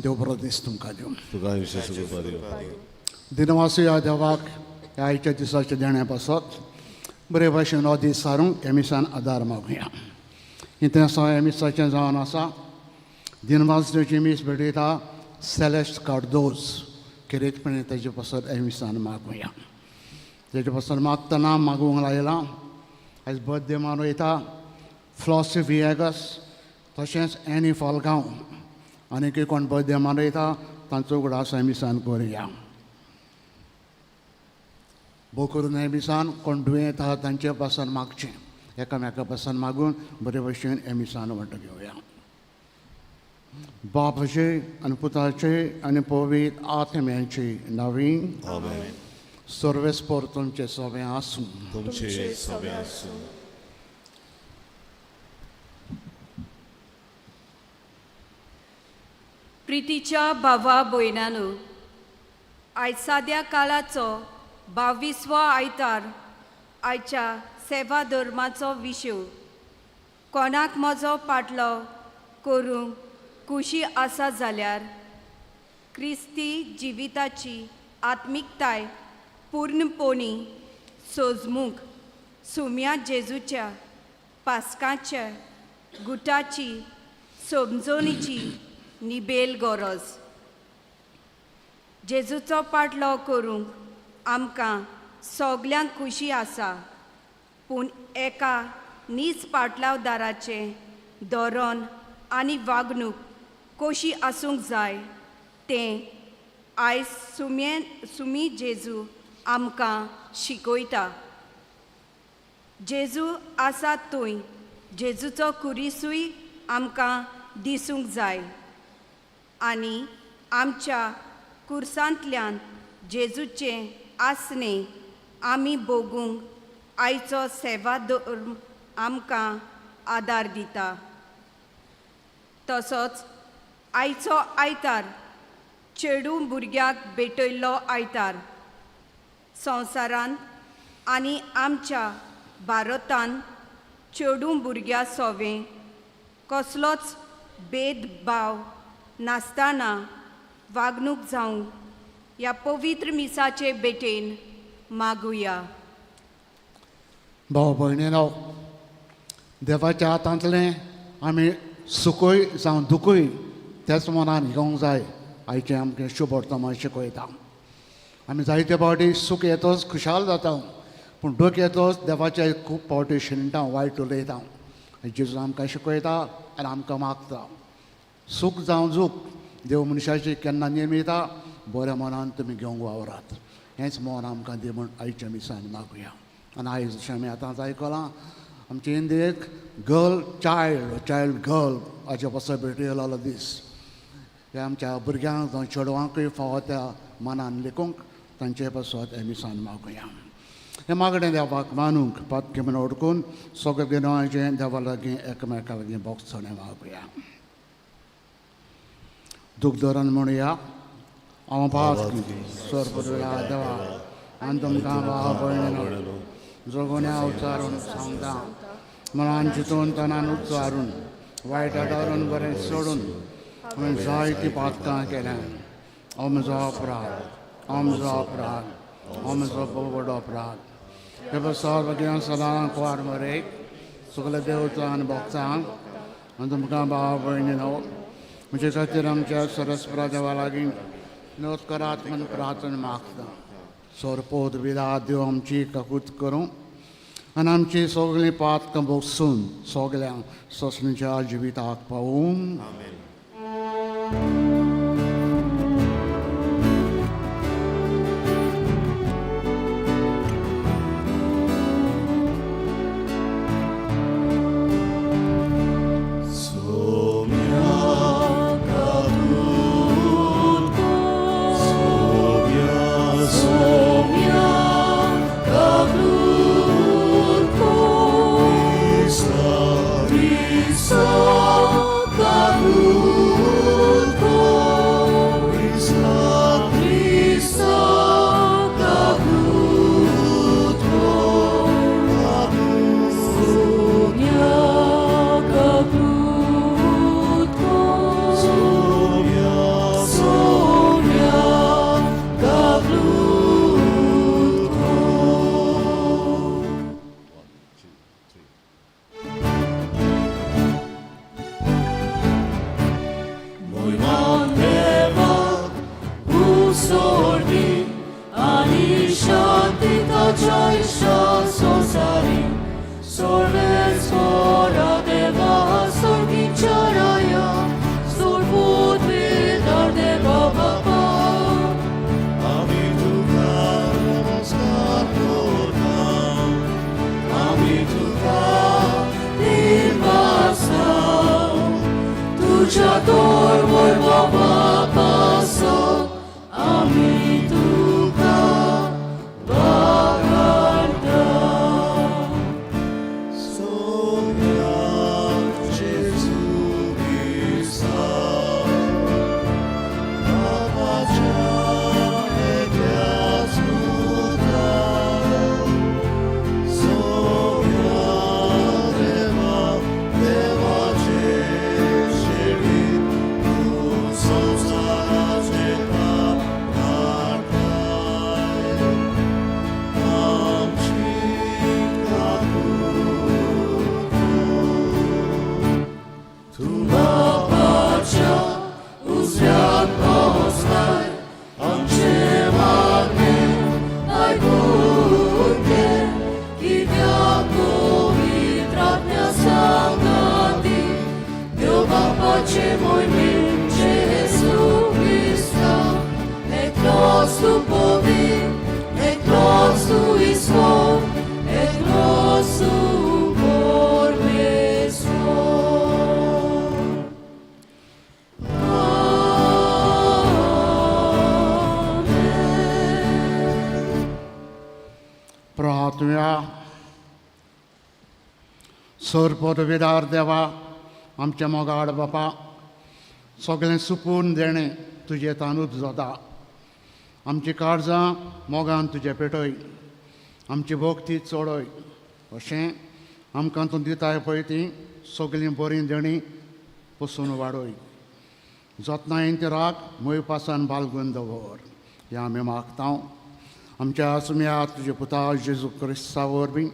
देव बरो दीस तुमकां दिवं. तुका विशेष कृपा दिवं. दिनवासू या देवाक ह्या आयच्या दिसाच्या देण्या पासत बरे भाशेन हो दीस सारूंक एमिसान आदार मागुया. इतलें एमिसाचें जावन आसा दिनवासुची मीस भेटयता सेलेस्ट कार्दोज किरेतपणी तेजे पासत एमिसान मागुया. तेजे पासून मागतना मागूंक लायलां. आयज बर्थडे मनयता फ्लॉसी विएगस तशेंच एनी फालगांव आनीक कोण बर्थडे मनयता तांचो उगडास एमिसान करुया. भोव करून एमिसान कोण दुयेंत आहा तांचे पासून मागचें एकामेका पासून मागून बरे भशेन एमिसान वांटो घेवया. बापाचे आनी पुताचे आनी पवित्र आत्म्याचे नांवी सर्वेस्पर तुमचे सगळें आसूं. तुमचे सगळें आसूं. प्रितीच्या भावा भयणांनो, आयज साद्या काळाचो 22वो आयतार आयच्या सेवा धर्माचो विशय. कोणाक म्हजो पाटलो करूंक खुशी आसा जाल्यार क्रिस्ती जिविताची आत्मिकताय पूर्णपणी सोजमूक सुम्या जेजूच्या पास्काच्या गुटाची समजणीची निबेल गरज. जेजूचो पाटलो करूंक आमकां सगल्यांक खुशी आसा, पूण एका नीज पाटलावदाराचें धोरण आनी वागणूक कशी आसूंक जाय तें आयज सुमी जेजू आमकां शिकयता. जेजू आसा थंय जेजूचो कुरिसूय आमकां दिसूंक जाय आनी आमच्या कुर्सांतल्यान जेजूचें आसणें आमी भोगूंक आयचो सेवा धर्म आमकां आदार दिता. तसोच आयचो आयतार चेडू भुरग्याक भेटयल्लो आयतार. संवसारांत आनी आमच्या भारतांत चेडू भुरग्या सोवें कसलोच भेदभाव नासतना वागणूक जावंक ह्या पवित्र मिसाचे भेटेन मागुया. भाव भयणीनो, देवाच्या हातांतलें आमी सुखूय जावं दुखूय त्याच मनान घेवंक जाय आयचें आमचें शुभ वर्तमान शिकयता. आमी जायते फावटी सूख येतोच खुशाल जाता, पूण दूख येतोच देवाचे खूब फावटी शिणटा वायट उलयता. जेजू आमकां शिकयता आनी आमकां मागता. सूख जावं दूख देव मनशाची केन्ना नेमिता बऱ्या मनान तुमी घेवंक वावरात. हेंच मन आमकां दी म्हूण आयच्या मिसान मागुया. आनी आयज जशें आमी आतांच आयकलां आमचे इंडियेक चायल्ड गर्ल हाचे पासून भेटयलो दीस. हे आमच्या भुरग्यांक जावं चेडवांकूय फावो त्या मनान लेखूंक तांचे पासून मिसान मागुया. हे मागणें देवाक मानूंक पातकी म्हूण ओडकून सगळे गिन्याचें देवा लागीं एकामेका लागीं बोगसणें मागुया. दूख धरण म्हणुया. हांव पास स्वर्गपुरा देवा आनी तुमकां भाव भयणीनो जगोन्या उच्चारून सांगता मनान चिंतून तनान उच्चारून वायट आदारून बरें सोडून हांवें जायतीं पातकां केल्या हो म्हजो अपराध हो म्हजो अपराध हो म्हजो व्हडलो अपराध हे सर्वज्ञ सदांच वाड मरे सगळे देवतां आनी भक्तांक आनी तुमकां भाव भयणीनो म्हणजे खातीर आमच्या सरस्वरा देवा लागीं नोंद करात म्हणून प्रार्थना मागता सोरपोत विदा देव आमची काकूत करूं आनी आमची सगळीं पातकां बसून सगळ्यांक ससणीच्या जिविताक पावूं सोरपोत विदार देवा आमच्या मोगाड बापा सगळें सुपून देणें तुजे तानूच जाता आमची काळजां मोगान तुजे पेटय आमची भोगती चोडय अशें आमकां तूं दिताय पळय ती सगळीं बरीं देणी पसून वाडय जतनायेन ती राग मोय पासान बालगून दवर हें आमी मागता आमच्या सुम्या तुजे पुता जेजू क्रिस्ता वरवीं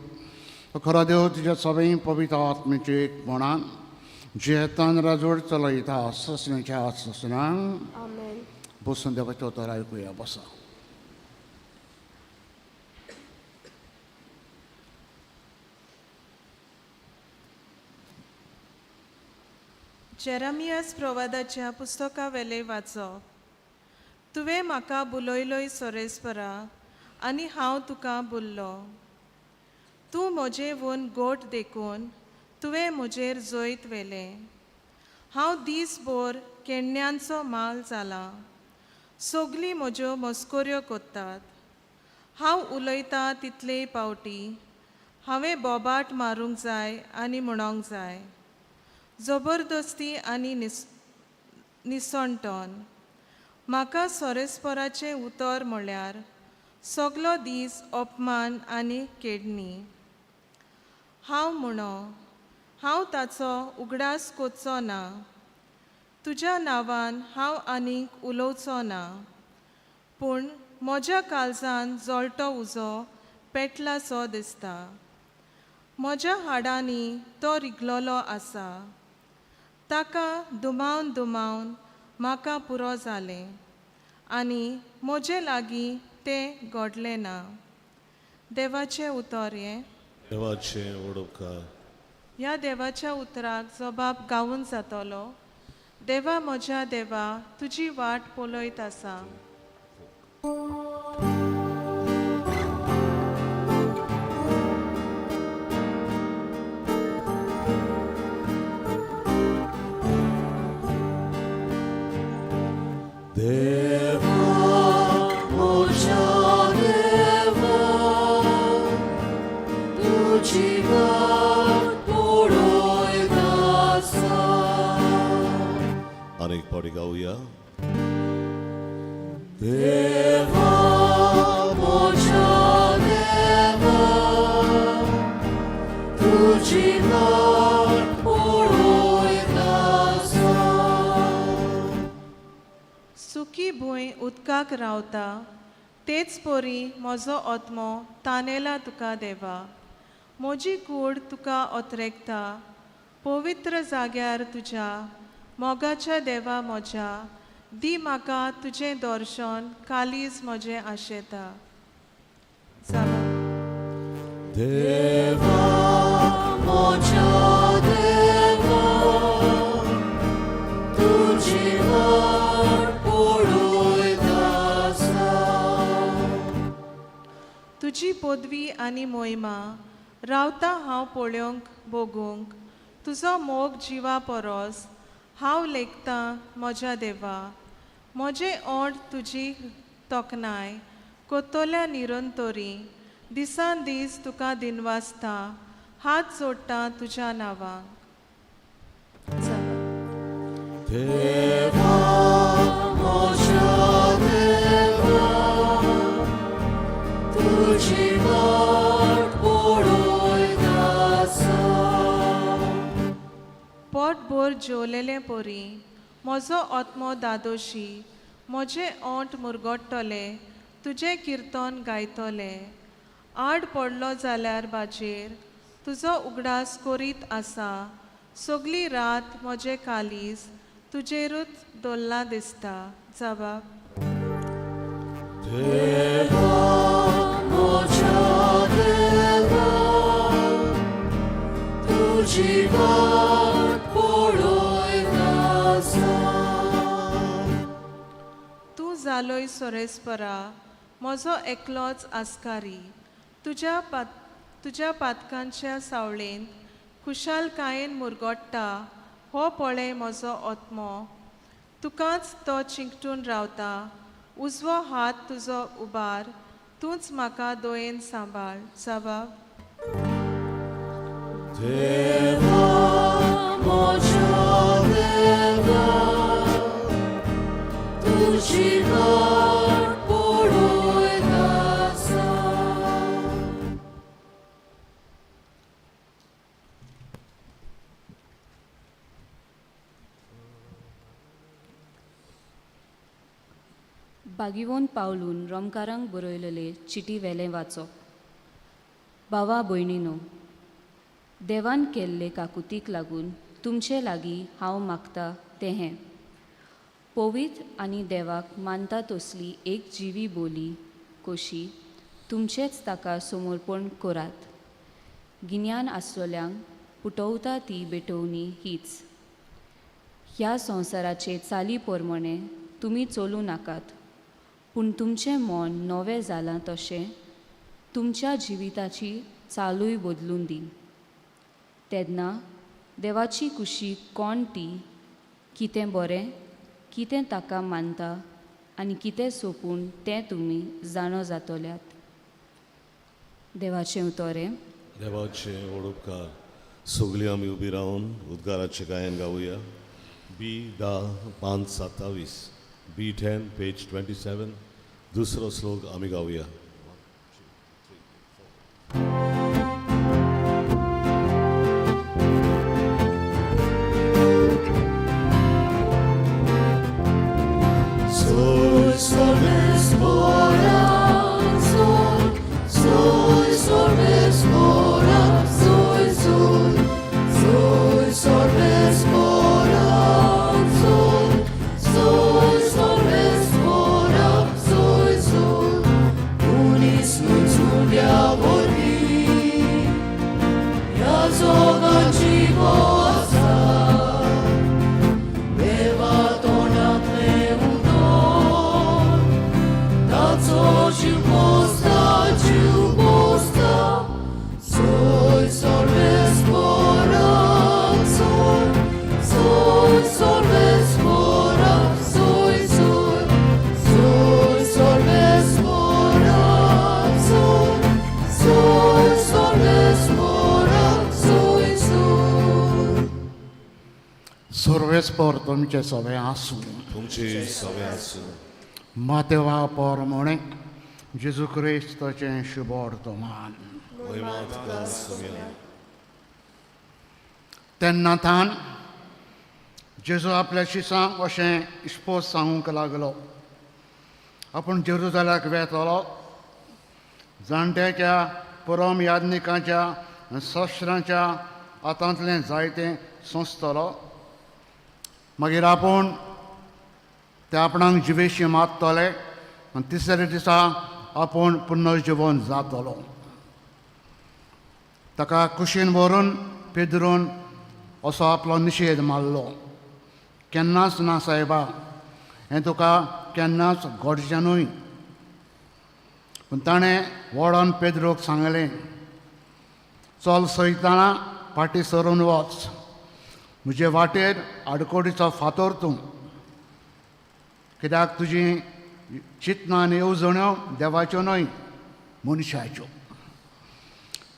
खरो देव तुज्या सगळीं पवित्र आत्मेचे एकपणान जेतान राजवड चलयता ससण्याच्या ससनांक बसून देवाचो उतर आयकुया बसा जेरेमियास प्रवादाच्या पुस्तका वेले वाचप तुवें म्हाका बुलयलोय सोरेस्परा आनी हांव तुका बुल्लो तूं म्हजें वून गोठ देखून तुवें म्हजेर जोयत वेलें हांव दीसभर केण्ण्यांचो माल जाला सगलीं म्हज्यो मस्कोऱ्यो कोत्तात हांव उलयतां तितलेय पावटी हांवें बोबाट मारूंक जाय आनी म्हणोंक जाय जबरदस्ती आनी निसणटोन म्हाका सोरेस्पराचें उतर म्हळ्यार सगलो दीस अपमान आनी केडणी. हांव म्हणो हांव ताचो उगडास कोचचो ना. तुज्या नांवान हांव आनीक उलोवचो ना. पूण म्हज्या काळजान जळटो उजो पेटलासो दिसता. म्हज्या हाडांनी तो रिगलोलो आसा. ताका दुमावन दुमावन म्हाका पुरो जालें आनी म्हजे लागीं तें घडलें ना. देवाचें उतर हें. देवाचे ओडोपकार. ह्या देवाच्या उतराक जबाब गावून जातलो. देवा म्हज्या देवा तुजी वाट पळयत आसा. अनेक पावटी गाऊया. सुकी भूंय उदकाक रावता तेच पोरी म्हजो आत्मो तानेला तुका देवा. म्हजी कूड तुका ओतरेकता. पवित्र जाग्यार तुज्या मोगाच्या देवा म्हज्या दी म्हाका तुजें दर्शन कालीज म्हजें आशेता. देवा मोच्या देवा तुजी वाट पळयत आसा. तुजी पदवी आनी मोहिमा रावता हांव पळोवंक बोगूंक. तुजो मोग जिवा परोस हांव लेखतां म्हज्या देवा. म्हजें ओंठ तुजी तोखणाय कोतोल्या निरंतरी. दिसान दीस तुका दिनवासता हात जोडटा तुज्या नांवांक. देवा मोच्या देवा तुजी वाट पळयत आसा. पोटभर जेवलेले पोरी म्हजो आत्मो दादोशी. म्हजें ओंठ मुरगोडटले तुजें किर्तन गायतले. आड पडलो जाल्यार बाजेर तुजो उगडास करीत आसा. सगली रात म्हजें कालीज तुजेरूच दवरलां दिसता. जबाब. देवा मोच्या देवा तुजी वाट पळयत आसा. तूं जालोय सोरेस्परा म्हजो एकलोच आस्कारी. तुज्या पातकांच्या सावळेंत खुशालकायेन मुरगोडटा हो पळय म्हजो आत्मो. तुकाच तो चिंकटून रावता. उजवो हात तुजो उबार. तूंच म्हाका दोयेन सांबाळ. जबाब. देवा मोच्या देवा तुजी वाट पळयत आसा. बागिवोन पावलून रोमकारांक बरयलेले चिटी वेलें वाचप. भावा भयणीनो, देवान केल्ले काकुतीक लागून तुमचे लागीं हांव मागता तें हें. पवित्र आनी देवाक मानता तसली एक जिवी बोली कशी तुमचेच ताका समर्पण करात. गिन्यान आसलोल्यांक पुटोवता ती बेटोवनी हीच. ह्या संवसाराचे चाली पोरमणे तुमी चलूं नाकात. पूण तुमचें मन नवें जालां तशें तुमच्या जिविताची चालूय बदलून दी. तेन्ना देवाची कुशी कोण ती, कितें बरें, कितें ताका मानता आनी कितें सोपून तें तुमी जाणो जातल्यात. देवाचें उतोरें. देवाचे ओडोपकार. सगळीं आमी उबी रावन उद्गाराचें गायन गावुया. B10:5:27 B10 पेज 27 दुसरो श्लोक आमी गावुया. sol respora, sol, sol respora, sol, sol respora, sol respora, sol, unis nuns umbia vorbi, ja zogan civoasa, beva tonat leudor, daco ciuposta, sol respora, sol respora, sol respora, sol respora, सर्वेस्पर तुमचे सगळे आसूं तुमची सवय आसूं मातेवा परमणे जेजू क्रिस्ताचें शुभ वर्तमान महिमा तुका सगळ्या तेन्नाथान जेजू आपल्या शिसांक अशें इस्पोस सांगूंक लागलो आपूण जेरुजाल्याक वेतलो जाणट्याच्या परम याज्ञिकाच्या सश्रांच्या हातांतलें जायतें सोंसतलो मागीर आपूण ते आपणाक जिवेशी मारतले आनी तिसऱ्या दिसा आपूण पुनर्जिवन जातलो ताका कुशीन व्हरून पेद्रून असो आपलो निशेध मारलो केन्नाच ना सायबा हें तुका केन्नाच घडचें न्हय पूण ताणें वडोन पेद्रोक सांगलें चल सयताना फाटीं सरून वच म्हजे वाटेर आडकोडीचो फातर तूं कित्याक तुजी चिंतना आनी येवजण्यो देवाच्यो न्हय मनशाच्यो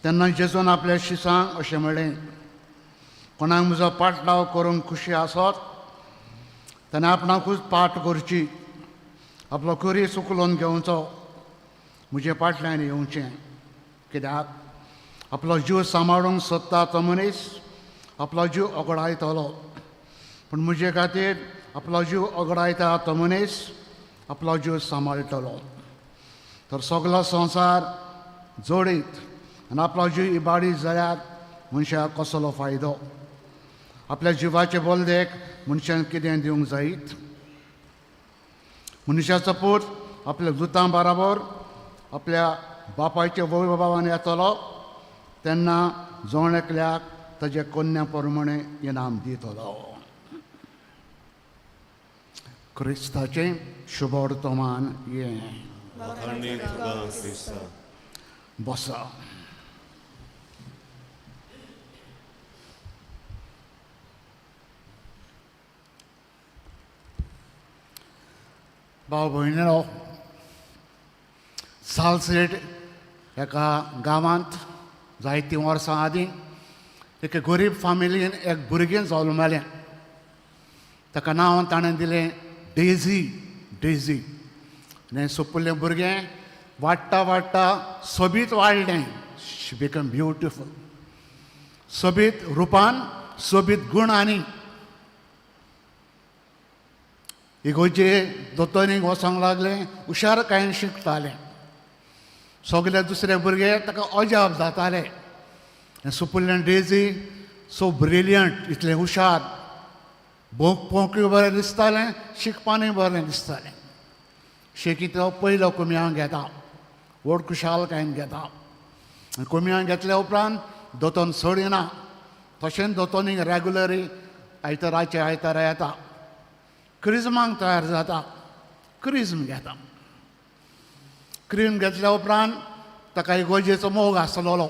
तेन्ना जेजून आपल्या शिसांक अशें म्हणलें कोणाक म्हजो पाटलाव करूंक खुशी आसत ताणें आपणाकूच पाट करची आपलो करी सुकलोवन घेवचो म्हजे फाटल्यान येवचें कित्याक आपलो जीव सांबाळूंक सोदता तो मनीस आपलो जीव ओगडायतलो पूण म्हजे खातीर आपलो जीव ओगडायता तो मनीस आपलो जीव सांबाळटलो तर सगलो संवसार जोडीत आनी आपलो जीव इबाडीत जाल्यार मनशाक कसलो फायदो आपल्या जिवाचे बोलदेक मनशान कितें दिवंक जायत मनशाचो पूत आपल्या दुतां बराबर आपल्या बापायच्या वैभवान येतलो तेन्ना जोण एकल्याक ताचे कन्या प्रमाणे इनाम दितलो क्रिस्ताचें शुभ वर्तमान हें वाखाणणी तुका क्रिस्ता बसा भाव भयणीनो सालसेट एका गांवांत जायतीं वर्सां आदीं एका गरीब फामिलीन एक भुरगें जल्मलें ताका नांव ताणें दिलें डेझी डेझी आनी सोंपिल्लें भुरगें वाडटा वाडटा सोबीत वाडलें शी बिकम ब्युटिफूल सोबीत रुपान सोबीत गुणांनी इगोजे दोतोनीक वचोंक लागलें हुशारकायेन शिकतालें सगळे दुसरे भुरगे ताका अजाप जाताले सुपुल्ल्यान डेझी सो ब्रिलियंट इतलें हुशार पळोवंकूय बरें दिसतालें शिकपानूय बरें दिसतालें शेकी तो पयलो कुम्यांक घेता व्हड खुशालकायेन घेता कुम्यांक घेतल्या उपरांत दोतोन सोडिना तशेंच दोतोनीक रेगुलरी आयताराचे आयतारा येता क्रिजमांक तयार जाता क्रिज्म घेता क्रीम घेतल्या उपरांत ताका इगोजेचो मोग आसलोलो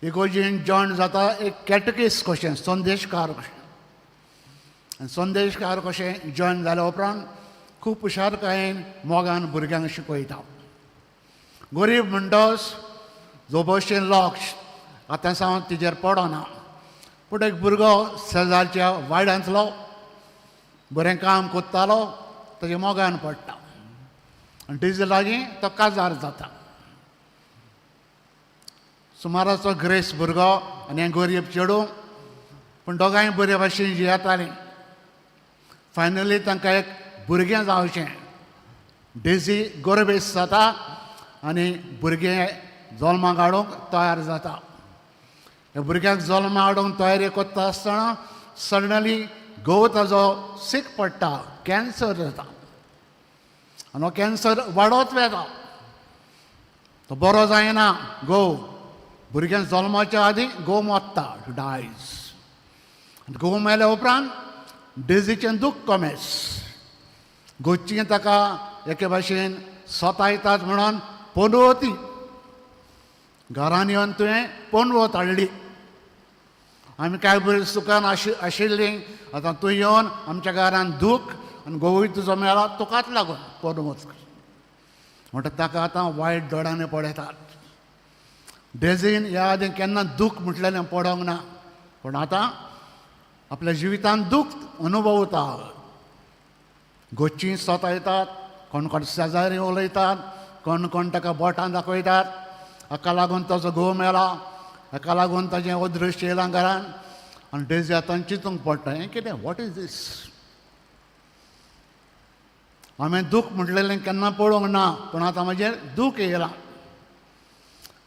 इगोजेन जॉयन जाता एक कॅटकेस कशें संदेशकार कशें आनी संदेशकार कशें जॉयन जाल्या उपरांत खूब हुशारकायेन मोगान भुरग्यांक शिकयता गरीब म्हणटच जो भशेन लक्ष आतां सावन तिजेर पडना पूण एक भुरगो शेजारच्या वाड्यांतलो बरें काम कोत्तालो ताच्या मोगान पडटा आनी तेजे लागीं तो काजार जाता सुमाराचो ग्रेस भुरगो आनी हें गरीब चेडूं पूण दोगांय बरे भाशेन जियेतालीं फायनली तांकां एक भुरगें जावचें डेझी गरबेस जाता आनी भुरगें जल्माक हाडूंक तयार जाता. ह्या भुरग्याक जल्मा हाडूंक तयारी करता आसतना सडनली घोव ताजो सीक पडटा, कॅन्सर जाता आनी हो कॅन्सर वाडत वेता. तो बरो जायना घोव. भुरग्यां जल्माच्या आदीं घोव मरता, डायज. घोव मेल्या उपरांत डेझीचें दूख कमेस. घोवची ताका एके भाशेन सतायतात म्हणून पनवती घरान येवन तुवें पनवत हाडली. आमी काय बरी सुखान आशिल्लीं, आतां तूं येवन आमच्या घरान दूख आनी घोवूय तुजो मेला तुकाच लागून पनवत. म्हणटा ताका आतां वायट दोळ्यांनी पळयतात. डेझीन ह्या आदीं केन्ना दूख म्हटलेलें पडोंक ना, पूण आतां आपल्या जिवितांत दूख अनुभवता. घोवची सतायतात, कोण कोण शेजारी उलयतात, कोण कोण ताका बोटां दाखयतात. हाका लागून ताजो घोव मेला, हाका लागून ताजें अदृश्ट येयलां घरान. आनी डेझी आतां चिंतूंक पडटा, हें कितें, वॉट इज दीस? हांवें दूख म्हटलेलें केन्ना पळोवंक ना, पूण आतां म्हाजेर दूख येयलां.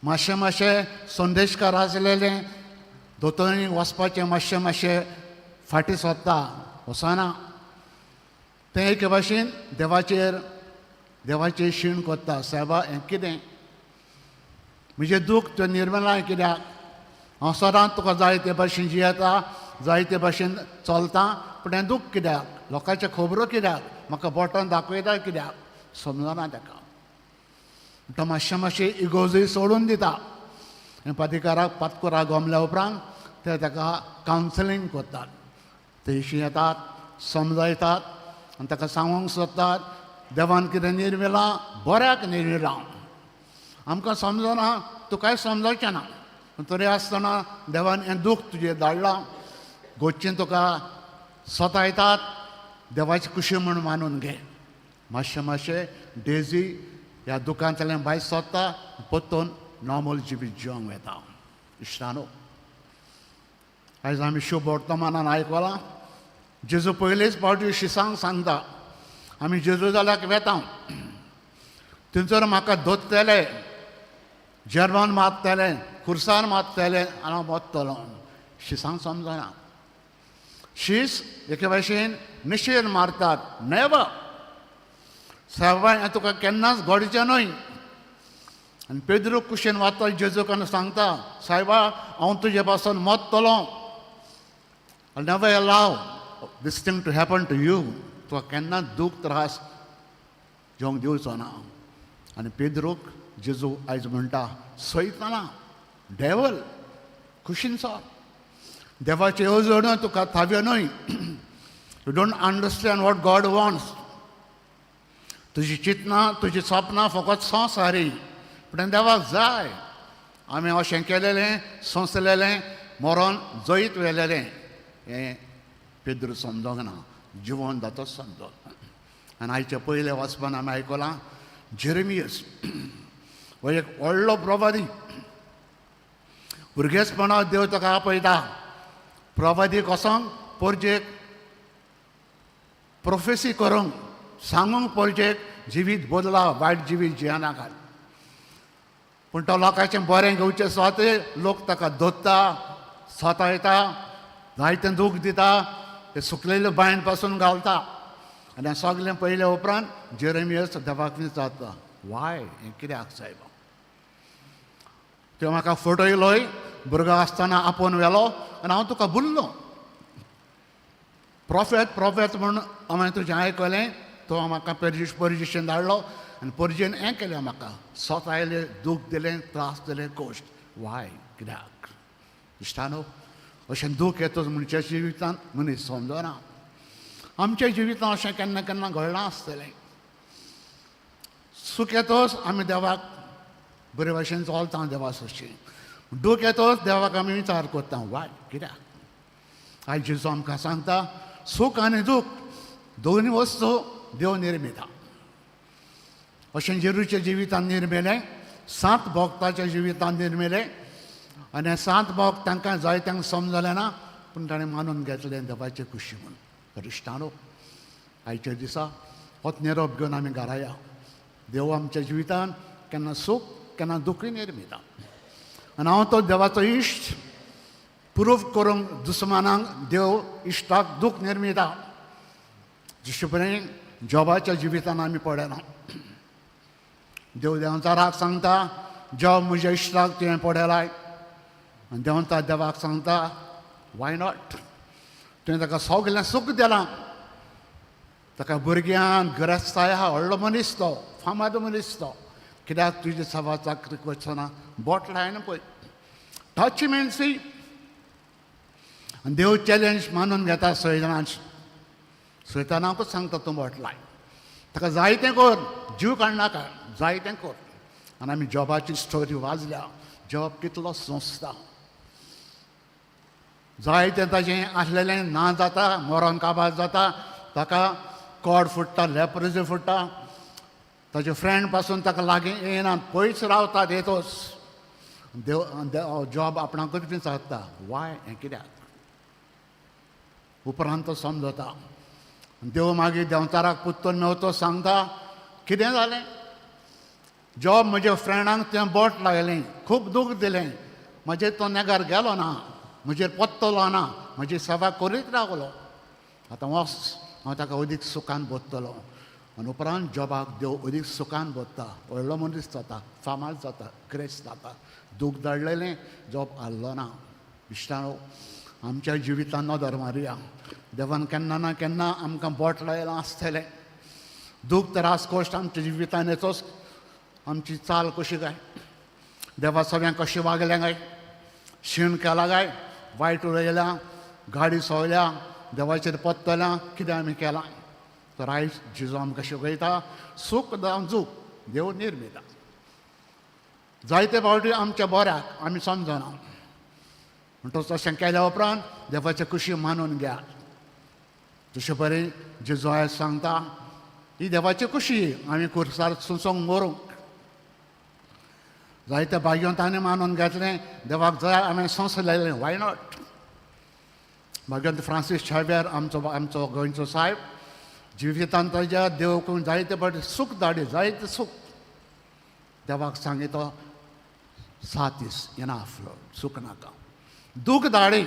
मातशें संदेशकार आसलेलें दोतोरांनी वचपाचें मातशें फाटीं सोदता, वचना. तें एके भाशेन देवाचेर शीण कोत्ता. सायबा हें कितें? म्हजें दूख तुवें निर्मलाय कित्याक? हांव सदांच तुका जाय ते भाशेन जियेता, जाय ते भाशेन चलता, पूण हें दूख कित्याक? लोकांच्यो खबरो कित्याक? म्हाका बोटान दाखयता कित्याक? समजना ताका. तो मातशें इगोजूय सोडून दिता. हें पातकुराक गमल्या उपरांत ते ताका कावन्सिलींग कोत्तात. तेशी येतात, समजायतात आनी ताका सांगूंक सोदतात देवान कितें निर्मिलां, बऱ्याक निर्मिलां. आमकां समजना, तुकाय समजोचें ना, पूण तरी आसतना देवान हें दूख तुजेर धाडलां. घोवचीं तुका सतायतात, देवाची कुशी म्हूण मानून घे. मातशें डेझी ह्या दुखांतल्यान भायर सरता, परतून नॉर्मल जिवीत जिवंक वेता. इश्टानो, आयज आमी शुभ वर्तमानान आयकलां जेजू पयलेच फावटी शिसांक सांगता, आमी जेरुजाल्याक वेता, थंयसर म्हाका धोत्तेले, जर्मन मारतले, खुर्सार मारतले आनी हांव मरतलों. शिसांक समजना. शीस एके भाशेन निशेर मारतात. नेवर. सायबा हें तुका केन्नाच घडचें न्हय. आनी पेद्रू कुशीन वता जेजूकान सांगता, सायबा हांव तुजे पासून मरतलों. I'll never allow this thing to happen to you. तुका केन्ना दूख त्रास जेवंक दिवचो ना. आनी पेद्रूक जेजू आयज म्हणटा, सयताना, डेवल, कुशीन सर. देवाचे येवजण तुका थाव्यो न्हय. You don't understand what God wants. तुजी चिंतनां, तुजी सपनां फकत संवसारी, पूण देवाक जाय. आमी अशें केलेलें, सोंसलेलें, मरोन जैत वेलेलें, हें पेद्रू समजोंक ना. जिवन जाता समजोन. आनी आयचे पयले वचपान आमी आयकलां जेरेमियस हो एक व्हडलो प्रवादी. भुरगेचपणांत देव ताका आपयता. प्रवादी कसोंक पोरजेक प्रोफेसी करूंक, सांगूंक पोरजेक जिवीत बदला, वायट जिवीत जियेनाका. पूण तो लोकांचें बरें घेवचें सुवातेर लोक ताका धोत्ता, सतायता, जायतें दूख दिता, ते सुकलेल्या बायन पासून घालता. आनी हें सगलें पयले उपरांत जेरेमियस देवाक विचारता, वाय, हें कित्याक सायबा? तुवें म्हाका फटयलोय, भुरगो आसतना आपोवन व्हेलो आनी हांव तुका भुल्लो. प्रॉफेट म्हूण हांवें तुजें आयकलें, तो म्हाका परजेशीन धाडलो आनी परजेन हें केलें म्हाका, सतायलें, दूख दिलें, त्रास दिले, कोश्ट. वाय, कित्याक? इश्टानो, अशें दूख येता मनशाच्या जिवितांत मनीस समजना. आमच्या जिवितांत अशें केन्ना केन्ना घडलां आसतलें. सूख येतोच आमी देवाक बरे भाशेन चलता, देवा सशी. दूख येतोच देवाक आमी विचार करता, वाय, कित्याक? आयज जेजू आमकां सांगता, सूख आनी दूख दोनूय वस्तू देव निर्मिता. अशें जेरूच्या जिवितांत निर्मिलें, 7 भक्ताच्या जिवितांत निर्मिलें. आनी हे 7 भक्त तांकां जायत्यांक समजलें ना, पूण ताणें मानून घेतलें देवाचे कुशी म्हूण. तर इश्टानो, आयच्या दिसा होच निरोप घेवन आमी घरा या. देव आमच्या जिवितान केन्ना सूख केन्ना दुखूय निर्मिता आनी हांव तो देवाचो इश्ट प्रूफ करूंक दुस्मानांक देव इश्टाक दूख निर्मिता जशे परेन जॉबाच्या जिवितान आमी पडना देव देंवचाराक सांगता जॉब म्हज्या इश्टाक तुवें पडलाय आनी देंवता देवाक सांगता वाय नॉट तुवें ताका सगलें सूख दिलां ताका भुरग्यांक गरजताय आहा व्हडलो मनीस तो फामाद मनीस तो कित्याक तुजी सभा चाकरीक वचना बोट लायना पळय टच मेन सी आनी देव चॅलेंज मानून घेता सैतानाकूच सांगता तूं बोट लाय ताका जाय तें कर जीव काडनाका जाय तें कर आनी आमी जॉबाची स्टोरी वाचल्या जॉब कितलो संस्था जाय तें ताजें आसलेलें ना जाता मरण काबार जाता ताका कॉड फुट्टा लेप्रोजी फुट्टा ताजे फ्रेंड पासून ताका लागीं येयना पयस रावतात येतोच देव जॉब आपणाकूच बी सांगता वाय हें कित्याक उपरांत तो समजता देव मागीर देंवचाराक पुत्तून मेवतो सांगता कितें जालें जॉब म्हज्या फ्रेंडांक तुवें बोट लायलें खूब दूख दिलें म्हजेर तो नेगार गेलो ना म्हजेर पत्तलो ना म्हजी सेवा करीत रावलो आतां वच हांव ताका अदीक सुखान बोदतलो आनी उपरांत जॉबाक देव अदीक सुखान बोदता व्हडलो मनीस जाता फामाद जाता ग्रेस जाता दूख धाडलेलें जॉब आसलो ना इश्टानो आमच्या जिवितान नदर मारया देवान केन्ना ना केन्ना आमकां बोट लायलां आसतलें दूख त्रास कश्ट आमच्या जिवितान येतोच आमची चाल कशी काय देवा सगळ्यांक कशें वागलें काय शीण केला काय वायट उलयल्या गाडी सोयल्या देवाचेर पत्तल्या कितें आमी केलां तर आयज जिजो आमकां शिकयता सूख जावं दूख देव निर्मिता जायते फावटी आमच्या बऱ्याक आमी समजना म्हणटच तशें केल्या उपरांत देवाचे कुशी मानून घ्या जशे परेन जेजू आयज सांगता ही देवाची कुशी आमी खुर्सार सुसोंक मरूंक जायत्या भाग्यांत ताणें मानून घेतलें देवाक जाय हांवें संसलेलें वाय नॉट भाग्यांत फ्रांसीस छाव्यार आमचो गोंयचो साहेब जिवितांत ताच्या देव करून जायते फावटी सूख धाडी जायते सूख देवाक सांगितो 7 दीस इनाफ लॉर्ड सूख नाका दूख धाडी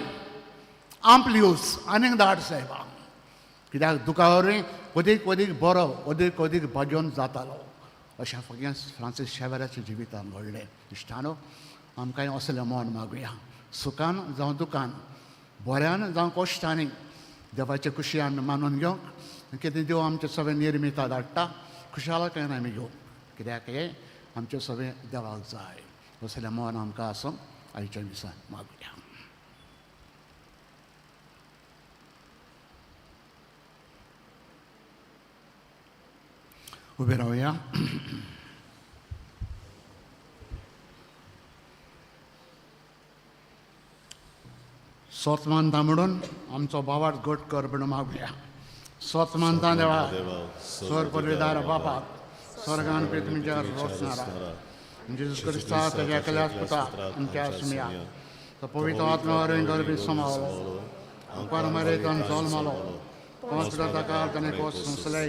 आंपल्यूस आनीक धाड साहेबा कित्याक दुखा वरवीं अदीक अदीक बरो अदीक अदीक भाग्योन जातालो अशें फक्त फ्रांसीस शेवेराच्या जिवितान घडलें इश्टानो आमकांय असलें मन मागुया सुखान जावं दुखान बऱ्यान जावं कश्टांनी देवाचे कुशी आमी मानून घेवंक कितें देव आमचे सगळें निर्मिता धाडटा खुशालकायेन आमी घेवंक कित्याक हें आमचें सगळें देवाक जाय असलें मन आमकां आसूं आयच्या दिसान मागुया उबे रावया स्वतमानता म्हणून आमचो बावाट घट कर म्हणून मागुया स्वतमानता देवा स्वर पदवीदार बापाक स्वर्गान पळय तुमच्या रोसणारा जेजूस क्रिस्ता ताच्या एकल्याच पुता आमच्या सुमया तो पवित्र आत्मा वरवीं गरबी समावलो परमरेतान जल्मलो पांच ताका ताणें कोस संसले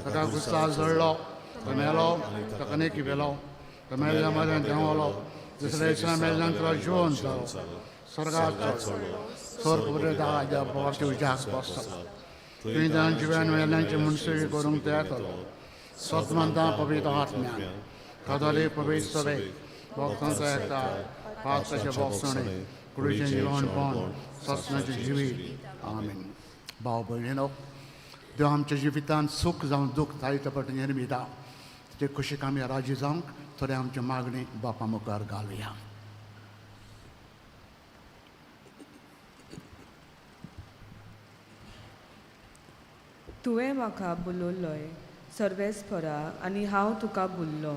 ताका गुस्ताल जळलो तो मेलो ताका नेकी वेलो तो मेल्ल्या मदें देंवलो दुसऱ्या दिसा मेल्ल्यानंतर जिवन जालो स्वर्गाक चडलो स्वर्ग पदवीदार बापाच्या उज्याक बसलो तुवें जाण जिव्यान मेल्ल्यांची मनसुबी करूंक ते येतलो स्वतमानता पवित्र आत्म्यान कादोली पवित्र सभे भक्तांचो एकठांय पावसाचे भोगसणे कुडीचें जिवणपण सत्नाचें जिवीत आमीन भाव भयणीनो देव आमच्या जिवितांत सूख जावं दूख जायते फावटी निर्मिता ते कुशीक आमी राजी जावंक थोडे आमची मागणी बापा मुखार घालुया तुवें म्हाका बुलोवलोय सर्वेस्परा आनी हांव तुका बुल्लो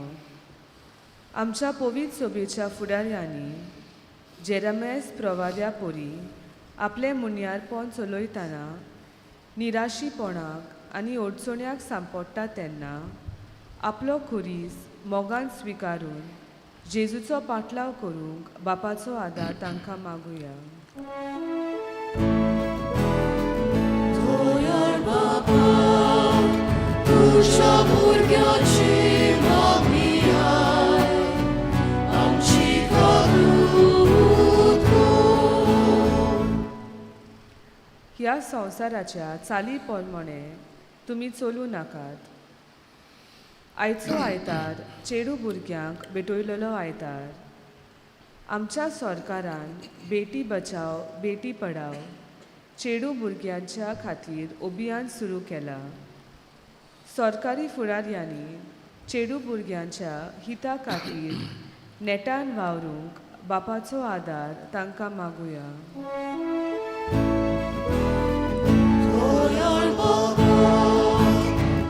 आमच्या पवित्र सभेच्या फुडाऱ्यांनी जेरमेस प्रवाद्या पोरी आपलें मुनियारपण चलयतना निराशीपणाक आनी अडचण्याक सांपडटा तेन्ना आपलो खुरीस मोगान स्विकारून जेजूचो पाटलाव करूंक बापाचो आदार तांकां मागुया तुझ्या भुरग्याची ह्या संवसाराच्या चाली पोरमणे तुमी चलूं नाकात. आयचो आयतार चेडू भुरग्यांक भेटयलेलो आयतार. आमच्या सरकारान बेटी बचाव बेटी पढाव चेडू भुरग्यांच्या खातीर अभियान सुरू केलां. सरकारी फुडाऱ्यांनी चेडू भुरग्यांच्या हिता खातीर नेटान वावरूंक बापाचो आदार तांकां मागुया. दोयाळ बाबा,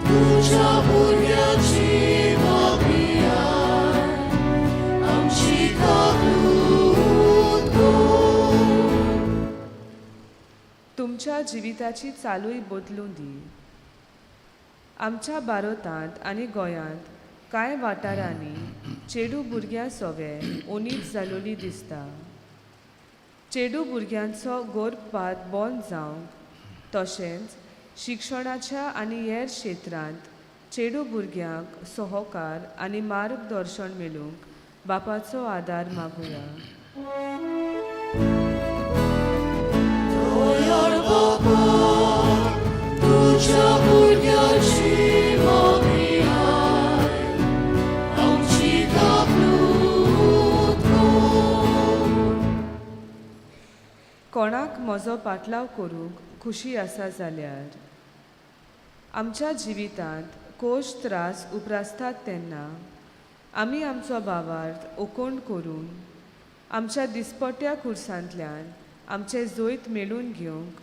तुझ्या भुरग्याची मागणीयाय, आमची काकूट कर. तुमच्या जिविताची चालूय बदलून दी. आमच्या भारतांत आनी गोंयांत कांय वाठारांनी चेडू भुरग्यां सोवे ओनीत जालोली दिसता. चेडू भुरग्यांचो गर्भपात बंद जावंक तशेंच शिक्षणाच्या आनी हेर क्षेत्रांत चेडू भुरग्यांक सहकार आनी मार्गदर्शन मेळूंक बापाचो आदार मागुया. दोयाळ बाबा, तुझ्या भुरग्याची मागणीयाय, आमची काकूट कर. कोणाक म्हजो पाटलाव करूंक खुशी आसा जाल्यार आमच्या जिवितांत कोश त्रास उप्रासतात तेन्ना आमी आमचो भावार्थ ओकोण करून आमच्या दिसपट्ट्या खुर्सांतल्यान आमचे जोयत मेळून घेवंक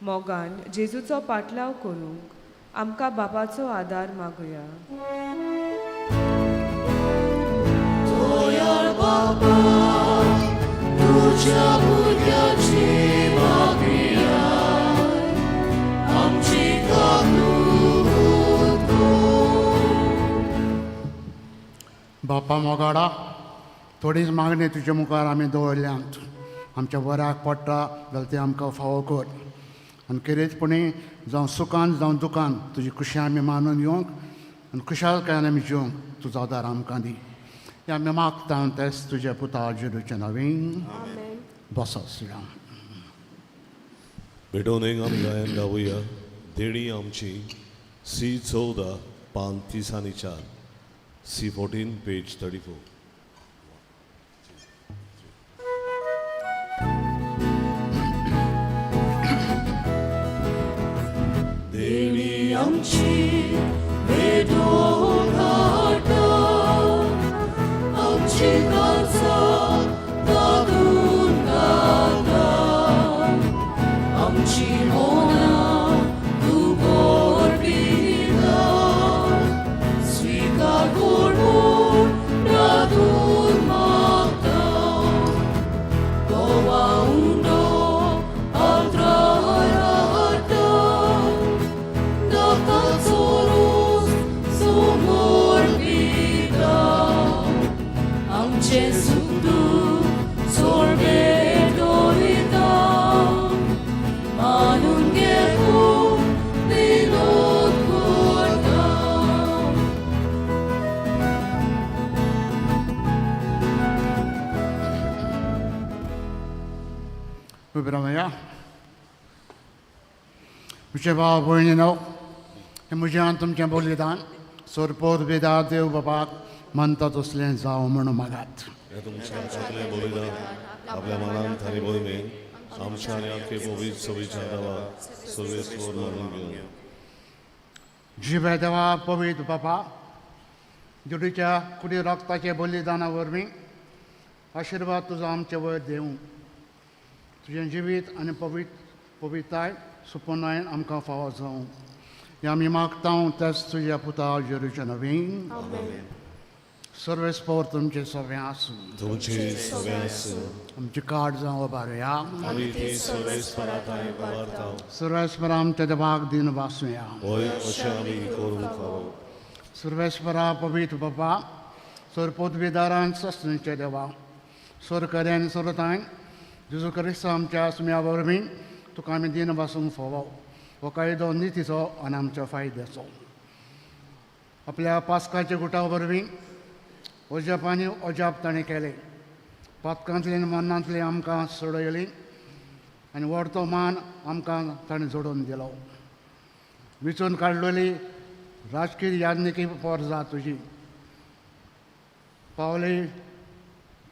मोगान जेजूचो पाटलाव करूंक आमकां बापाचो आदार मागुया. दोयाळ बाबा, तुझ्या भुरग्याची मागणीयाय, आमची काकूट कर. बापा मोगाडा, थोडीच मागणी तुजे मुखार आमी दवरल्यांत. आमच्या वराक पडटा जाल्यार ते आमकां फावो कर. आनी कितेंचपणी जावं सुखान जावं दुखान तुजी खुशी आमी मानून घेवंक आनी खुशालकायेन आमी जिवंक तुजो आदार आमकां दी. हें आमी मागता तेच तुज्या पुता जेजूच्या नांवान. बसत श्रीराम. भेटोवनेक आमी गायन गावुया. देणी आमची C14 पान 30 आनी 4, C14 पेज 34. देणी आमची भेटूंक हाडटा, आमची काळजां तातूंत घालता, आमची मोनां तूं भरपिता, स्विकार कर म्हूण प्रार्थून मागता. गोवा उंडो आल्त्रार हाडटा, दाताचो रोस समोर पिता, आमचें सूख दूख चोर भेटयता, मानून घेवून विनोद करता. उबे रावया. म्हजे भाव भयणीनो, हें म्हजें तुमचें बलिदान सोरपोत बेदार देव बाबाक म्हणटा तसलें जावं म्हणून मागात. हे तुमच्या हातांतलें बलिदान आपल्या मनान थारी बोयमेन आमच्या आनी आख्खे पवित्र सभेच्या नांवान सर्वेस्वर मानून घेवन. जिवे देवा पवित्र बाबा, जुडीच्या कुडी रक्ताचे बलिदाना वरवीं आशिर्वाद तुजो आमचे वयर देवूं. तुजें जिवीत आनी पवित्रताय सुपनायन आमकां फावो जावं. हें आमी मागता तेच तुज्या पुता जेजूच्या नांवान. सर्वेस्पर तुमचे सगळें आसूं. तुमची सगळें आसूं. आमची कार्ड जावं उबारुया. आमी ती सर्वेस्पराताय उबारता. सर्वेस्पर आमच्या देवाक दिन वासूया. होय अशें आमी करूंक फावो. सर्वेस्परा पवित्र बाबा, सोरपोत बेदारान सस्तींचे देवा, सोरकऱ्यान सोरताय जेजू क्रिस्त आमच्या सुम्या वरवीं तुका आमी दिन वासूंक फावो. हो कायदो नितीचो आनी आमच्या फायद्याचो. आपल्या पास्काच्या गुटा वरवीं अजाप आनी अजाप ताणें केले. पातकांतल्यान मनांतली आमकां सोडयली आनी व्हडतो मान आमकां ताणें जोडून दिलो. विचून काडलेली राजकीय यादनिकी पोरजा तुजी पावली,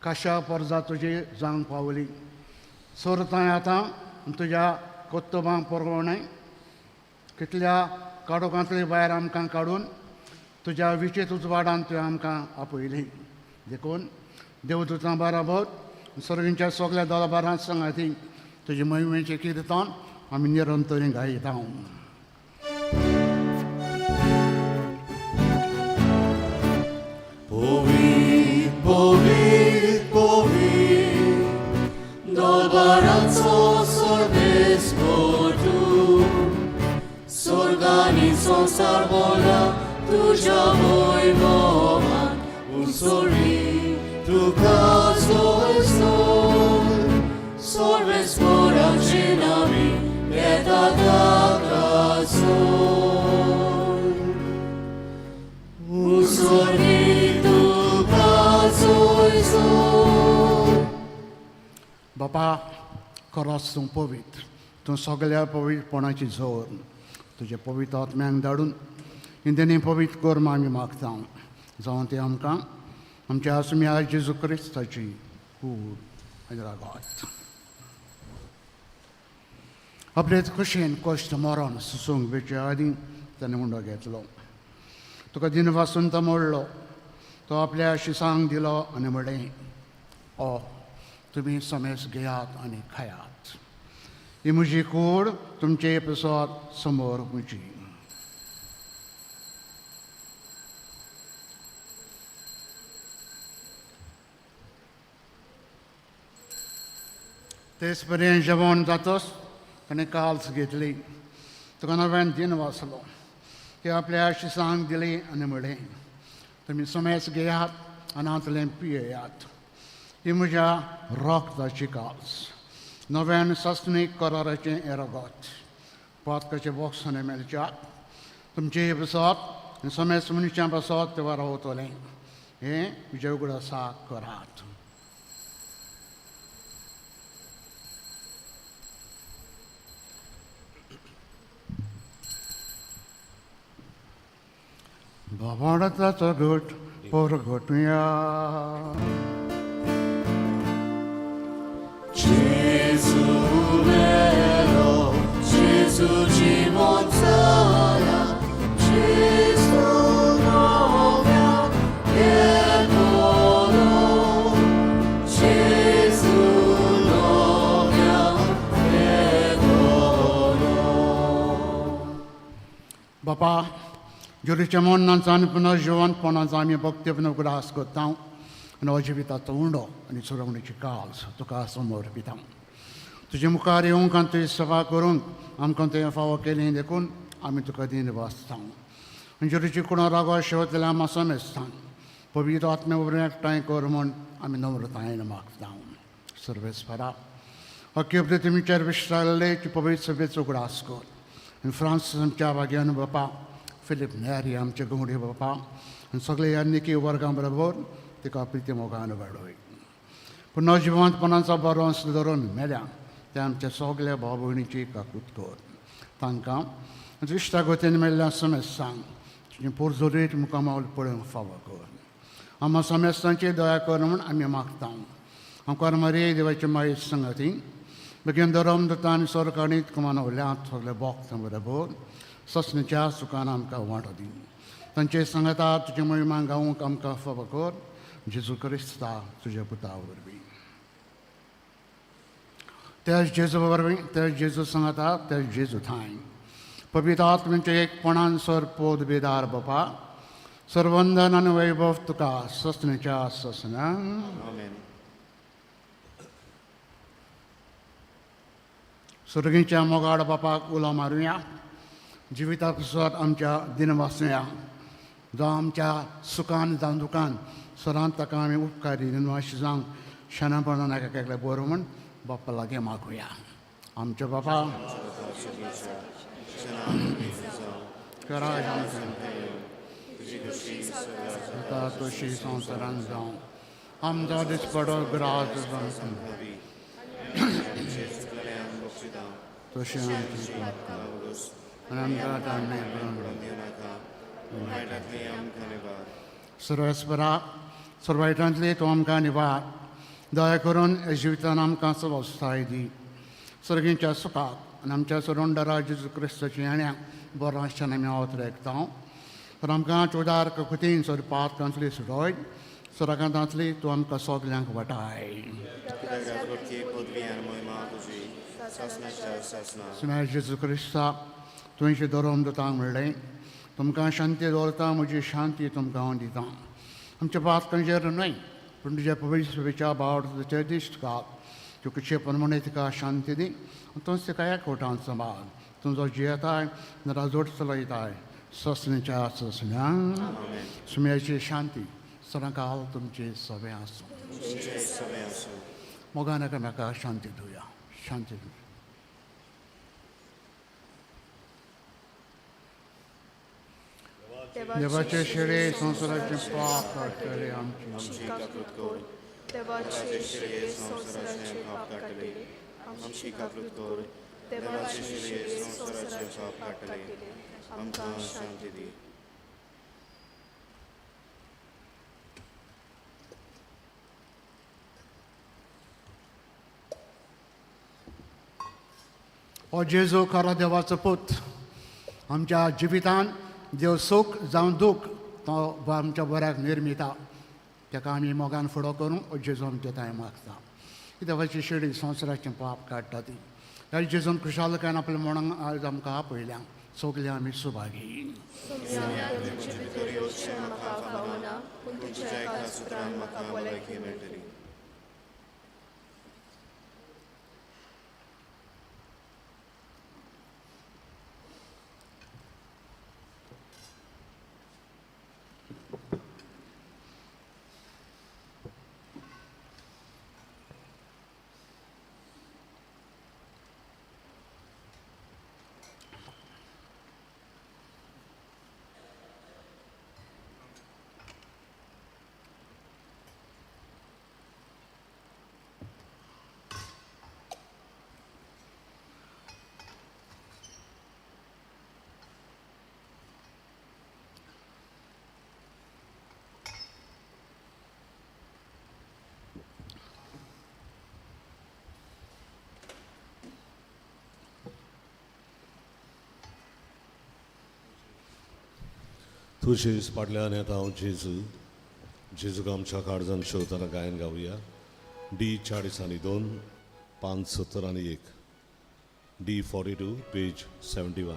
काशा पोरजा तुजी जावंक पावली. सोर थंय आतां तुज्या कोत्तोबांक परगोवणें कितल्या काडोकांतली भायर आमकां काडून तुज्या विचीत उजवाडान तुवें आमकां आपयली. देखून देवदूतां बराबर सर्गींच्या सगळ्या दोलाबारां सांगाती तुजे महिमेचें किर्तन आमी निरंतरी गायता. Povit, povit, povit, dolbaranco sordes portu, sorgani sonsar bola, tuja vojvovan, usori, tu kazoj sol, sorves gora cenami, eta takazoj. Usori, बापा खरोच तूं पवित्र, तूं सगळ्या पवित्रपणाची जोर तुजे पवित्र आत्म्यांक धाडून इंदिनी पवित्र कर म्हूण आमी मागता. जावं ते आमकां आमच्या आसम्या जेजू क्रिस्ताची कूड आनी रागात. आपले खोशेन कश्ट मरण सुसूंक बेचे आदीं ताणें मुंडो घेतलो. तुका दिनवासून तो मोडलो, तो आपल्या शिसांक दिलो आनी म्हणलें, ओ तुमी समेस घेयात आनी खायात. ही म्हजी कूड तुमचे पिसोत समोर म्हजी. तेच पर्यंत जेवण जातच ताणें काल्स घेतली. तुका नव्यान दिन वाचलो, ते आपल्या शिसांक दिली आनी म्हणलें, तुमी समेस घेयात आनी हातूंतलें पियेयात. ही म्हज्या रोगताची कास, नव्यान सस्नीक कराराचें एरगत. पातकाचे बॉक्सांनी मेलच्यात तुमचे बसत आनी समेस मनशां बसत ते रावतलें. हें म्हज्या उगडासा करात. बाबाडाचा घट परगटुया. Gesù vero, Gesù ci mozzala, Gesù novia, perdolo, Gesù novia, perdolo. बापा जोरीच्या मनांचान पुन्हा जिवंतपणाचा आमी भक्ती उगडास करता आनी अजिविताचो उंडो आनी सुरवणेची काल्स तुका समोर पिता. तुजे मुखार येवंक आनी तुजी सेवा करूंक आमकां तुवें फावो केलें देखून आमी तुका दिन वाचता. आनी जोरीची कुणा रागो शेवतल्या आमी समेस्ता. पवित्र आत्मे बरोबर एकठांय कर म्हूण आमी नम्रतायेन मागता. सर्वेस्परा अख्खे पृथ्वीचेर विश्रायल्ले पवित्र सभेचो उगडास कर. आनी फ्रांसीस आमच्या भाग्यान बापा, फिलीप नॅरी आमचे गंगडी बापा आनी सगळे यान्निकी वर्गां बरोबर तिका प्रिती मोगान वाडोय. पुन्हा जिवंतपणाचा बरो अंश धरून मेल्या ते आमच्या सगळ्या भाव भयणीची काकूत कर. तांकां इश्टागतीन मेल्ल्या समेस्तांक तुजें पुरजोरीत मुखामावल पळोवंक फावो कर. आम्हा समेस्तांची दया कर म्हूण आमी मागता. आमकां मारये देवाची मायेची संगती बेगीन धरम दत्ता आनी सरकारीत कमानवल्यांत सगळे भक्तां बरोबर ससणेच्या सुखान आमकां वांटो दी. तांचे सांगता तुजे महिमा गावूंक आमकां फावो कर. जेजू क्रिस्ता तुज्या पुता वरवीं. तेच जेजू वरवीं, तेच जेजू सांगता, तेच जेजू थंय पवित्र आत्म्याचे एकपणान सर पोद बेदार बापा, सर्वंदन आनी वैभव तुका ससणेच्या ससनान. सुरगीच्या मोगाड बापाक उलो मारुया. जिविता पासत आमच्या दिन वाचुया. जावं आमच्या सुखान जावं दुखान सरांत ताका आमी उपकारी दिनवाशी जावंक शनापणान एका एकल्या बरो म्हूण बाप्पा लागीं मागुया. आमच्या बापा तशी संवसारान जावं आमचो दिसपडो ग्रास तशी आमची आनी आमकां तांणे सर्वेस्परा सर्वायटांतली तूं आमकां निवार दया करून ह्या जिवितान आमकां स्वस्थाय दी सर्गींच्या सुखाक आनी आमच्या सरोंडरा जेजू क्रिस्ताची येण्याक बरो आसच्यान आमी आवतरेकता तर आमकां चोदार ककुतीन सर पातकांतली सुडोय सुराकांतांतली तूं आमकां सगल्यांक वटाय सुम्या जेजू क्रिस्ता तुवेंचे धोरम दोतांक म्हणलें तुमकां शांती दवरता म्हजी शांती तुमकां हांव दितां आमच्या पातकांचेर न्हय पूण तुज्या पवित्रच्या बावडचे दिश्ट घाल तुका प्रमाणे तिका शांती दी तूंच तिका एकवटान सांबाळ तुजो जियेताय राजोट चलयताय ससण्याच्या ससण्या सुम्याची शांती सदांकाल तुमची सवे आसूं मोगान एकामेका शांती दिवया शांती दिवया देवाचे शेळे संवसाराचे पाप काडटले आमची देवाचे शिरे संवसाराचे पाप काडटले आमची काकूत कोर देवाचे शिरे संवसाराचे पाप काडटले आमकां शांती दी ओ जेजू खरो देवाचो पूत आमच्या जिवितान देव सूख जावं दूख तो आमच्या बऱ्याक निर्मिता ताका आमी मोगान फुडो करूं ओ जेजू आमचे ताय मागता देवाची शिडी संवसाराचें पाप काडटा ती ह्या जेजून खुशालकायेन आपल्या मनाक आयज आमकां आपयल्या सगलीं आमी सुभागी तुजेच फाटल्यान येता हांव जेजू जेजूक आमच्या काळजान शेवताना गायन गावया D40 571 D42 पेज 71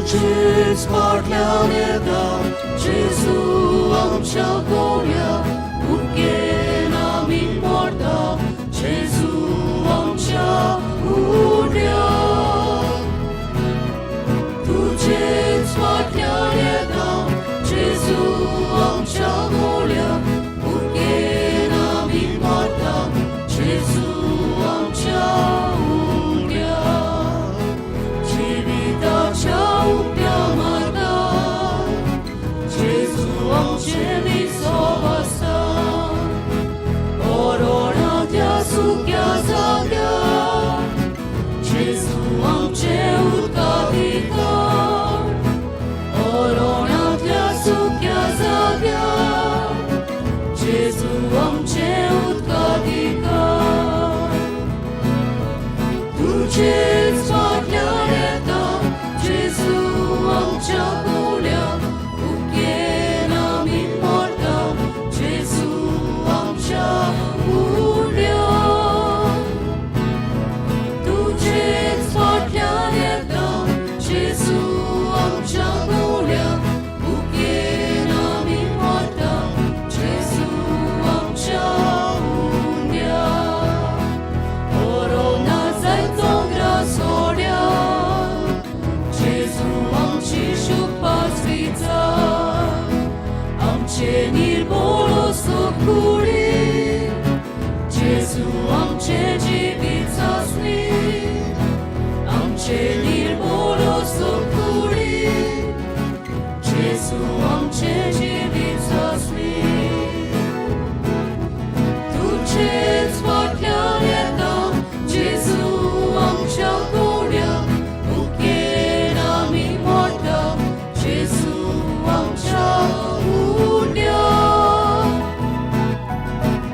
तुजेच फाटल्यान येता जेजू आमच्या गोव्या हुक्केन आमी पडटा जेजू आमच्या उड्या तुजेच फाटल्यान येता जेजू आमच्या गोव्या हुक्केन आमी पडटा जेजू आमच्या उड्या जिविताच्या तुजेच फाटल्यान येता जेजू आमच्या गोव्या हुक्केन आमी पडटा जेजू आमच्या उड्या तुजेच फाटल्यान येता जेजू आमच्या गोव्या हुक्केन आमी पडटा जेजू आमच्या उड्या Nirbolo sokuri Gesù amce आमचे निर्मूल सुखुडी जेजू आमचे जिवीत आसली तुझेच फाटल्यान येता जेजू आमच्या कोड्या मुखेन आमी मोडटा जेजू आमच्या उड्या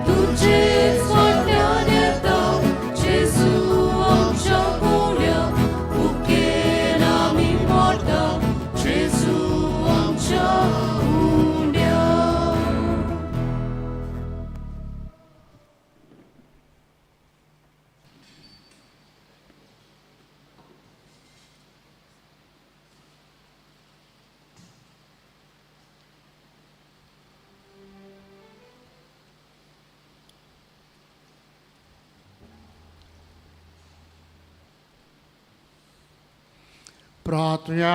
तुझेच फाटल्यान येता जेजू आमच्या कोड्या मुखेन आमी मोडटा जेजू आमच्या उड्या प्रार्थना.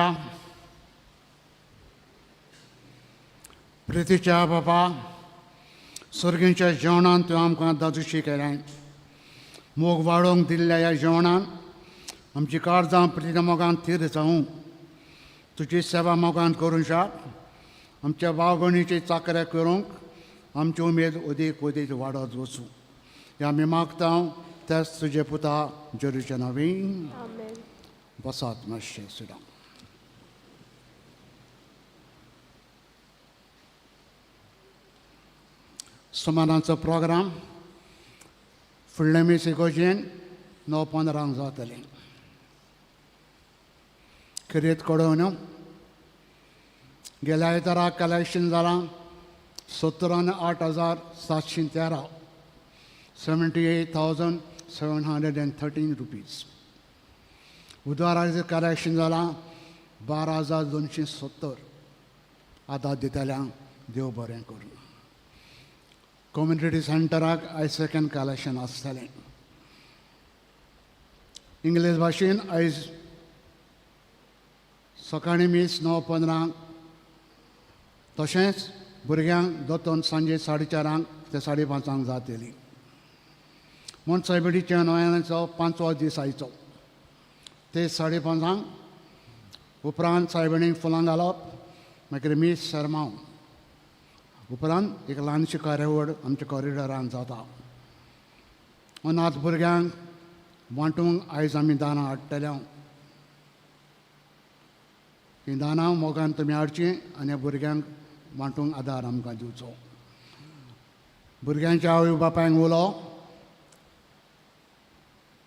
प्रितीच्या बाबा, सर्गींच्या जेवणान तुवें आमकां दाजुशी केलें. मोग वाडोवंक दिल्ल्या ह्या जेवणान आमची काळजां प्रितीच्या मोगान थीर जावूं. तुजी सेवा मोगान करूं शाप. आमच्या भाव-भयणीची चाकऱ्या करूंक आमची उमेद अदीक अदीक वाडत वचूं. हें आमी मागता तेच तुजे पुता जेरूच्या नांवान. आमेन. बसात मातशें सुद्दां. सुमारांचो प्रोग्राम फुडले मीस इगोजेन 9:15 जातलें. खेरीत कळोवन गेल्या आयताराक कलेक्शन जालां 78,713 78,713 रुपीज. बुधवाराचें कलेक्शन जालां 12,270. आदार दितल्यांक देव बरें करूं. कम्युनिटी सेंटराक आयज सेकंड कलेक्शन आसतलें. इंग्लीश भाशेन आयज सकाळीं मीस 9:15 तशेंच भुरग्यांक दोतोन सांजे 4:30 ते 5:30 जातली. म्हूण सायबिणीच्या नोव्याचो 5वो दीस आयचो. ते 5:30 उपरांत सायबिणीक फुलां घालप, मागीर मीस सरमाव उपरांत एक ल्हानशी कार्यावळ आमच्या कॉरिडॉरान जाता. अनाथ भुरग्यांक वांटूंक आयज आमी दानां हाडटले. ही दानां मोगान तुमी हाडचीं आनी भुरग्यांक वांटूंक आदार आमकां दिवचो. भुरग्यांच्या आवय बापायक उलो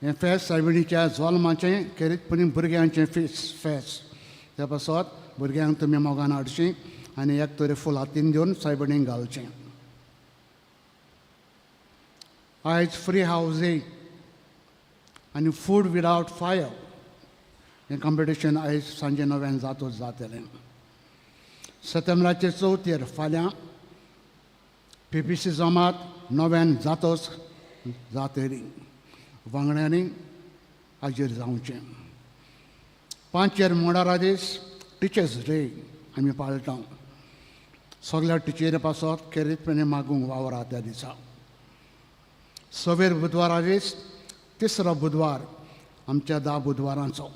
हें फेस्त सायबिणीच्या जल्माचें खेरीतपणी भुरग्यांचें फेस्त. त्या पासत भुरग्यांक तुमी मोगान हाडचीं आनी एक तरी फूल हातीन दिवन सायबिणीक घालचें. आयज फ्री हावजींग आनी फूड विदावट फायर हें कॉम्पिटिशन आयज सांजे 9 जातूच जातलें. सप्टेंबराचे 4 फाल्यां PPC जमात 9 जातोच जातली. वांगड्यांनी हाजीर जावचें. 5 मंगळारा दीस टिचर्स डे आमी पाळटा. सगळ्या टिचेरी पासत खेरीतपणी मागूंक वावरा त्या दिसा. 6 बुधवारा दीस 3रो बुधवार आमच्या 10 बुधवारांचो.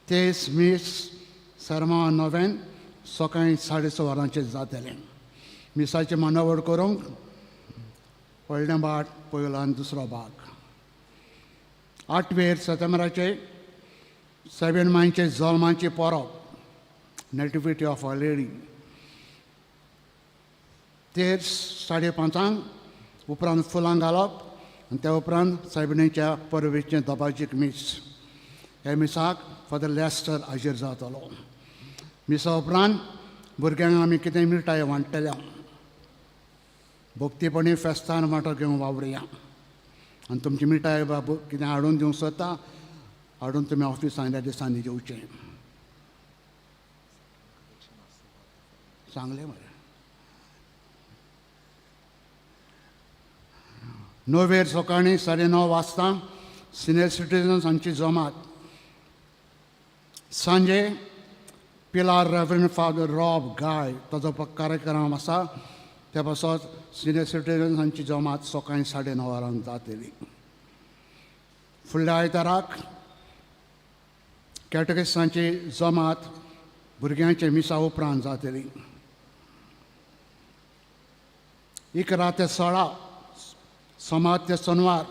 23 मीस सरमा 9 सकाळीं 6:30 जातलें. मिसाची मांडावळ करूंक व्हडलें बाट पयलो आनी दुसरो भाग. 8 सप्टेंबराचे 7 मायचे जल्माची परब नेटिविटी ऑफ अ लेडी. 5:30 उपरांत फुलां घालप आनी त्या उपरांत सायबिणीच्या परबेचें दबाजीक मीस. हे मिसाक फादर लेस्टर हाजीर जातलो. मिसा उपरांत भुरग्यांक आमी कितें मिठाय वांटतल्या. भक्तीपणी फेस्तान वांटो घेवंक वावरया. आनी तुमची मिठाय बाबू कितें हाडून दिवंक सोदता हाडून तुमी ऑफिसान ह्या दिसांनी जेवचें. सांगलें मरे. 9 सकाळीं 9:30 वाजता सिनियर सिटीजन्स हांची जमात. सांजे पिलार रेव्हरंड फादर रॉब गाय ताजो कार्यक्रम आसा. त्या पासत सिनियर सिटीजन्स हांची जमात सकाळीं 9:30 जातली. फुडल्या आयताराक कॅटेकिस्टांची जमात भुरग्यांचे मिसा उपरांत जातली. 11 ते 16 सोमार ते शेनवार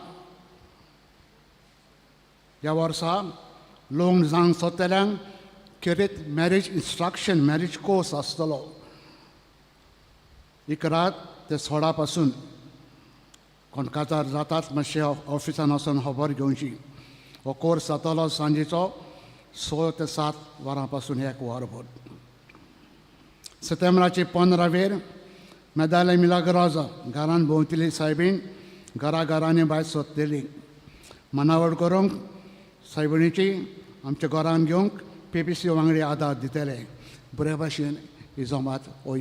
ह्या वर्सा लग्न जावंक सोदतल्यांक खेरीत मॅरेज इंस्ट्रक्शन मॅरेज कोर्स आसतलो. 11 ते 16 पासून कोण काजार जातात मातशें ऑफिसान वचून खबर घेवची. हो कोर्स जातलो सांजेचो 6 ते 7 वरां पासून 1 वरभर. सप्टेंबराचे 15 मेदाले मिलाग्रोजा घरान भोंवतली सायबीण घरांनी भायर सोदतली. मनावड करूंक सायबिणीची आमच्या घरान घेवंक PPC वांगडी आदार दितले. बरे भाशेन ही जमात हो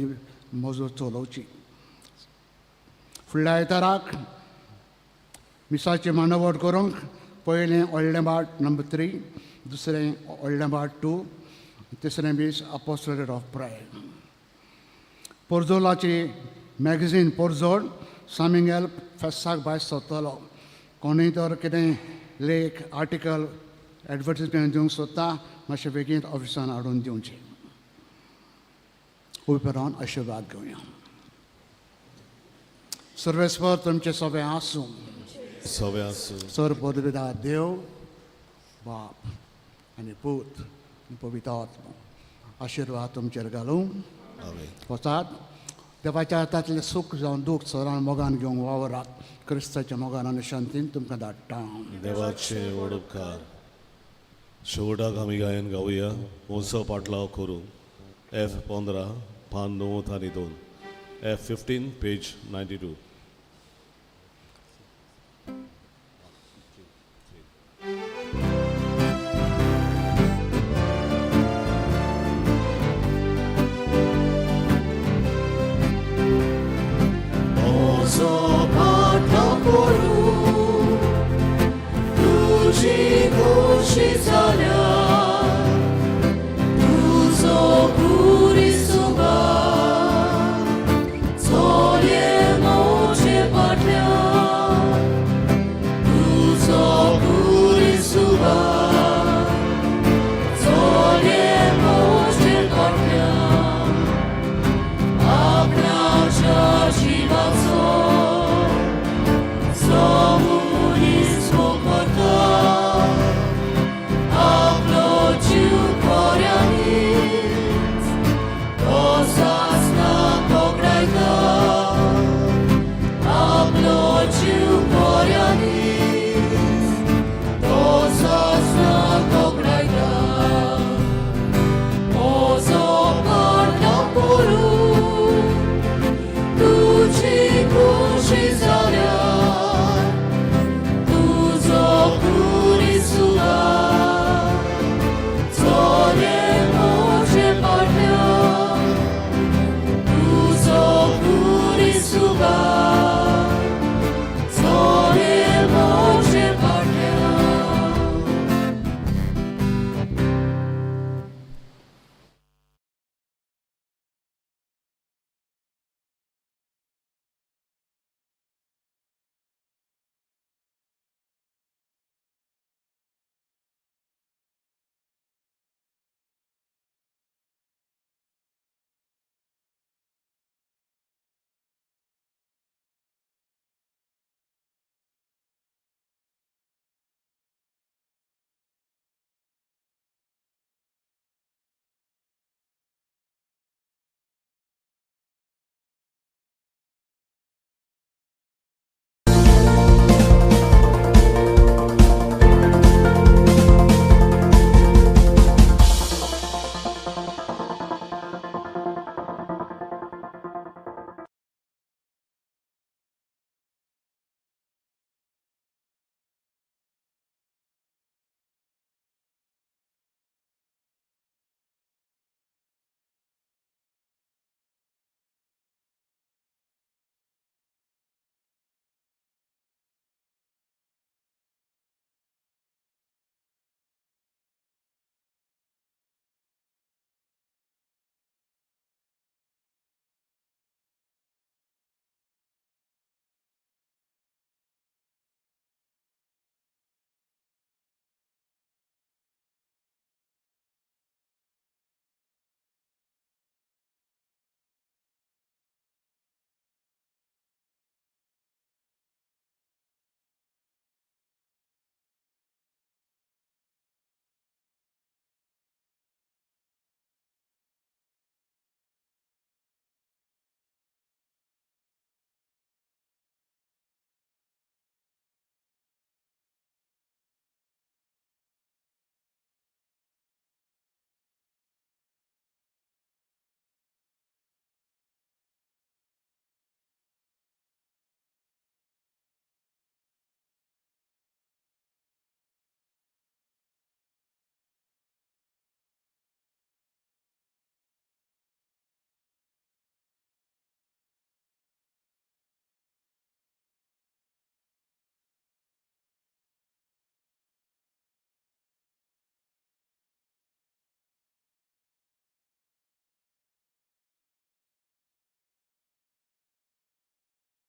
मोजूर चलोवची. फुडल्या आयताराक मिसाची मांडावळ करूंक पयलें व्हडलें बाट नंबर 3, दुसरें व्हडलें बाट 2, तिसरें बीस अपोस्टोलेट ऑफ प्रायर. पोर्जोलाची मॅगझीन पोर्जोल सामिंगेल फेस्ताक भायर सरतलो. कोणूय तर कितें लेख आर्टिकल एडवर्टिजमेंट दिवंक सोदता मातशें बेगीन ऑफिसान हाडून दिवचें. उबे रावन आशिर्वाद घेवया. सर्वेस्पर तुमचें सगळें आसूं. सर पदवीदार देव बाप आनी पूत आनी पवित्र आत्मा आशिर्वाद तुमचेर घालूं. वचात देवाच्या हातांतलें सूख जावं दूख सरान मोगान घेवंक वावरात. क्रिस्ताच्या मोगान आनी शांतीन तुमकां धाडटा. देवाचे वडोपकार शेवटाक आमी गायन गावया. मोसो पाटलाव करूं. F15 पान 9 आनी 2, F15 पेज 92.